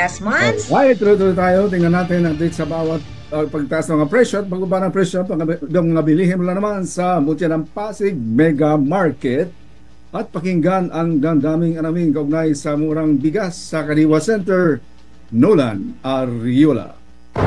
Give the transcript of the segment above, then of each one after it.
Yes, Mons? Right, tuloy-tuloy tayo. Tingnan natin ang update sa bawat pagtaas ng mga presyo at pagbaba ng presyo ng mga bilihin mula naman sa Mutya ng Pasig Mega Market at pakinggan ang damdaming anaming kaugnay sa murang bigas sa Kadiwa Center, Nolan Ariola.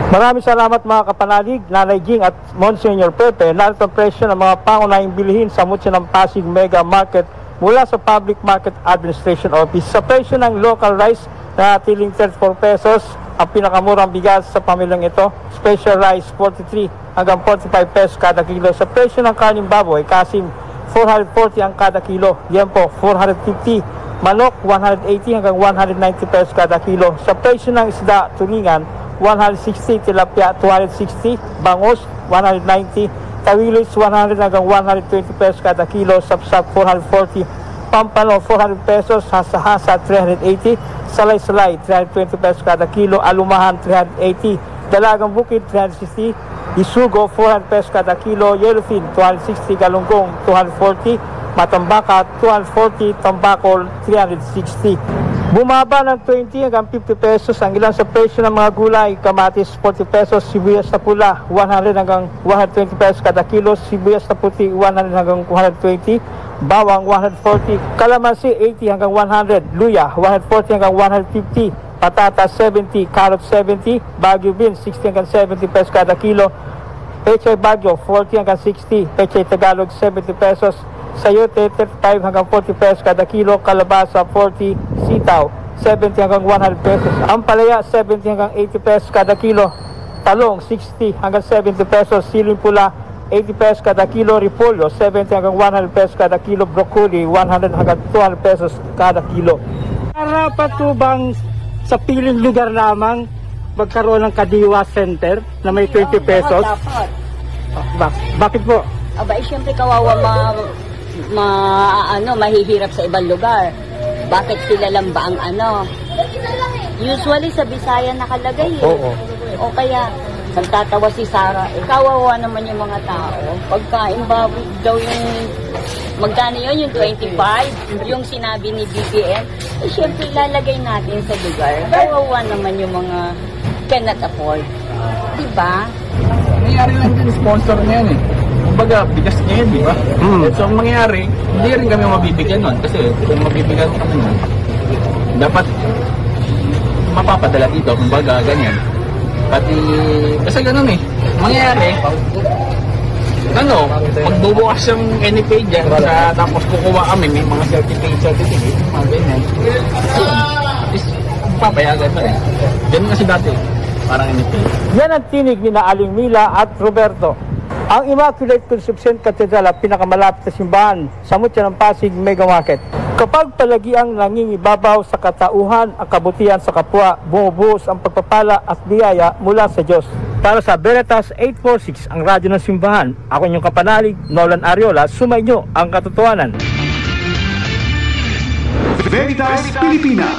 Maraming salamat mga kapanalig, Nanay Jing at Monsignor Pepe. Narito ang presyo ng mga pangunahing bilihin sa Mutya ng Pasig Mega Market mula sa Public Market Administration Office. Sa presyo ng local rice na tiling 34 pesos, ang pinakamurang bigas sa pamilyang ito. Special rice 43 hanggang 45 pesos kada kilo. Sa presyo ng kaning baboy, kasim 440 ang kada kilo. Yan po, 450. Manok 180 hanggang 190 pesos kada kilo. Sa presyo ng isda, tulingan 160, tilapia 260, bangus 190, tawilis 100 hanggang 120 pesos kada kilo, sapsap 440, pampano 400 pesos, hasa-hasa 380, salay-salay 320 pesos kada kilo, alumahan 380, dalagang bukid 360, isugo 400 pesos kada kilo, yellowfin 260, galunggong 240, matambaka 240, tambakol 360. Bumaba ng 20 hanggang 50 pesos ang ilan sa presyo ng mga gulay. Kamatis 40 pesos, sibuyas na pula 100 hanggang 120 pesos kada kilo, sibuyas na puti 100 hanggang 120, bawang 140, kalamansi 80 hanggang 100, luya 140 hanggang 150, patatas 70, carrot 70, Baguio beans 60 hanggang 70 pesos kada kilo, pechay Baguio 40 hanggang 60, pechay Tagalog 70 pesos, sayote 35 hanggang 40 pesos kada kilo, kalabasa 40, sitaw 70 hanggang 100 pesos, ampalaya 70 hanggang 80 pesos kada kilo, talong 60 hanggang 70 pesos, siling pula 80 pesos kada kilo, repolyo 70 hanggang 100 pesos kada kilo, broccoli 100 hanggang 200 pesos kada kilo. Para patubang sa piling lugar lamang magkaroon ng Kadiwa Center na may 20 pesos. Dapat. Bakit po? Aba, siyempre kawawa mahihirap sa ibang lugar. Bakit sila lang ba ang Usually sa Bisaya nakalagay eh. Oo. O kaya, nagtatawa si Sarah, kawawa naman yung mga tao. Pagkain baboy daw yung, magkano yun, yung 25, yung sinabi ni BBM, siyempre ilalagay natin sa lugar. Kawawa naman yung mga cannot afford. Diba? Nangyari lang din, sponsor niya yan eh. Kumbaga, bigas niya yun, di ba? So, ang mangyayari, hindi rin kami mabibigyan nun. Kasi, kung mabibigyan kami nun, dapat mapapadala dito, kumbaga, ganyan. Pati, kasi ganun eh. Mangyayari, magbubukas yung NFA dyan, tapos kukuha kami, may mga certificate, mga ganyan. At least, papayagan pa eh. Ganun kasi dati, parang NFA. Yan ang tinig ni Aling Mila at Roberto. Ang Immaculate Conception Cathedral ang pinakamalapit na simbahan sa Mutya ng Pasig Mega Market. Kapag palagiang nangingibabaw sa katauhan ang kabutihan sa kapwa, bumubuhos ang pagpapala at biyaya mula sa Diyos. Para sa Veritas 846, ang radyo ng simbahan, ako inyong kapanalig, Nolan Ariola, sumainyo ang katotohanan. Veritas Pilipinas.